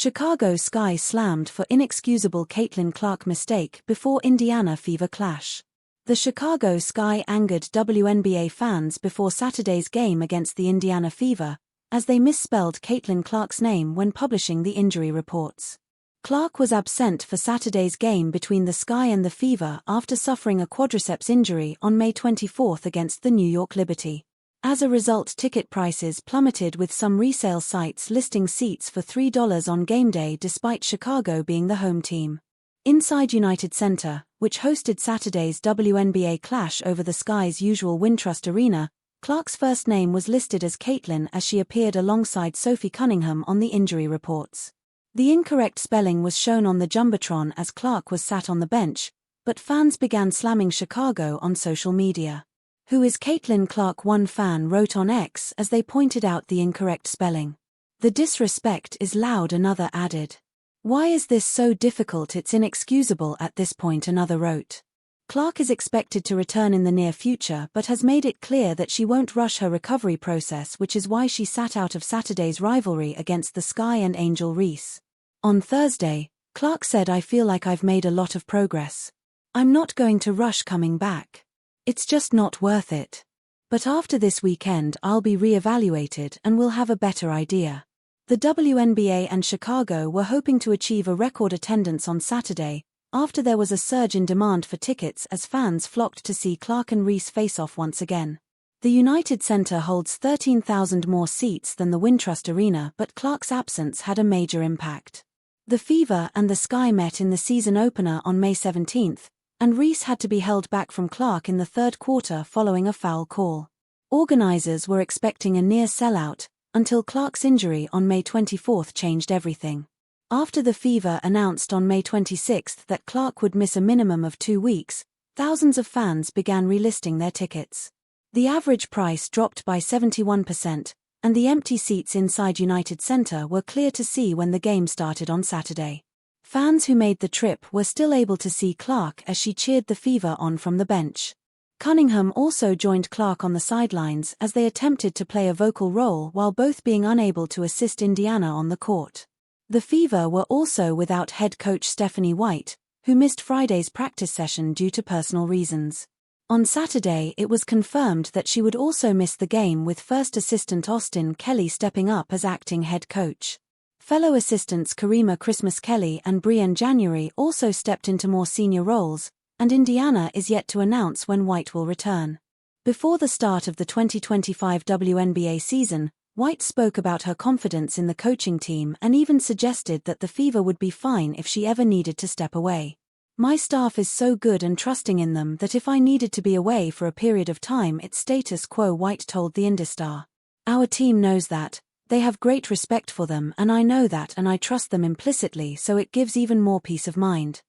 Chicago Sky slammed for inexcusable Caitlin Clark mistake before Indiana Fever clash. The Chicago Sky angered WNBA fans before Saturday's game against the Indiana Fever, as they misspelled Caitlin Clark's name when publishing the injury reports. Clark was absent for Saturday's game between the Sky and the Fever after suffering a quadriceps injury on May 24 against the New York Liberty. As a result, ticket prices plummeted, with some resale sites listing seats for $3 on game day despite Chicago being the home team. Inside United Center, which hosted Saturday's WNBA clash over the Sky's usual Wintrust Arena, Clark's first name was listed as Caitlin as she appeared alongside Sophie Cunningham on the injury reports. The incorrect spelling was shown on the Jumbotron as Clark was sat on the bench, but fans began slamming Chicago on social media. "Who is Caitlin Clark?" one fan wrote on X as they pointed out the incorrect spelling. "The disrespect is loud," another added. "Why is this so difficult? It's inexcusable at this point," another wrote. Clark is expected to return in the near future but has made it clear that she won't rush her recovery process, which is why she sat out of Saturday's rivalry against the Sky and Angel Reese. On Thursday, Clark said, "I feel like I've made a lot of progress. I'm not going to rush coming back. It's just not worth it. But after this weekend I'll be re-evaluated and we'll have a better idea." The WNBA and Chicago were hoping to achieve a record attendance on Saturday, after there was a surge in demand for tickets as fans flocked to see Clark and Reese face off once again. The United Center holds 13,000 more seats than the Wintrust Arena, but Clark's absence had a major impact. The Fever and the Sky met in the season opener on May 17, and Reese had to be held back from Clark in the third quarter following a foul call. Organizers were expecting a near sellout, until Clark's injury on May 24 changed everything. After the Fever announced on May 26 that Clark would miss a minimum of 2 weeks, thousands of fans began relisting their tickets. The average price dropped by 71%, and the empty seats inside United Center were clear to see when the game started on Saturday. Fans who made the trip were still able to see Clark as she cheered the Fever on from the bench. Cunningham also joined Clark on the sidelines as they attempted to play a vocal role while both being unable to assist Indiana on the court. The Fever were also without head coach Stephanie White, who missed Friday's practice session due to personal reasons. On Saturday it was confirmed that she would also miss the game, with first assistant Austin Kelly stepping up as acting head coach. Fellow assistants Karima Christmas Kelly and Brienne January also stepped into more senior roles, and Indiana is yet to announce when White will return. Before the start of the 2025 WNBA season, White spoke about her confidence in the coaching team and even suggested that the Fever would be fine if she ever needed to step away. "My staff is so good and trusting in them that if I needed to be away for a period of time, it's status quo," White told the IndyStar. "Our team knows that. They have great respect for them, and I know that, and I trust them implicitly, so it gives even more peace of mind."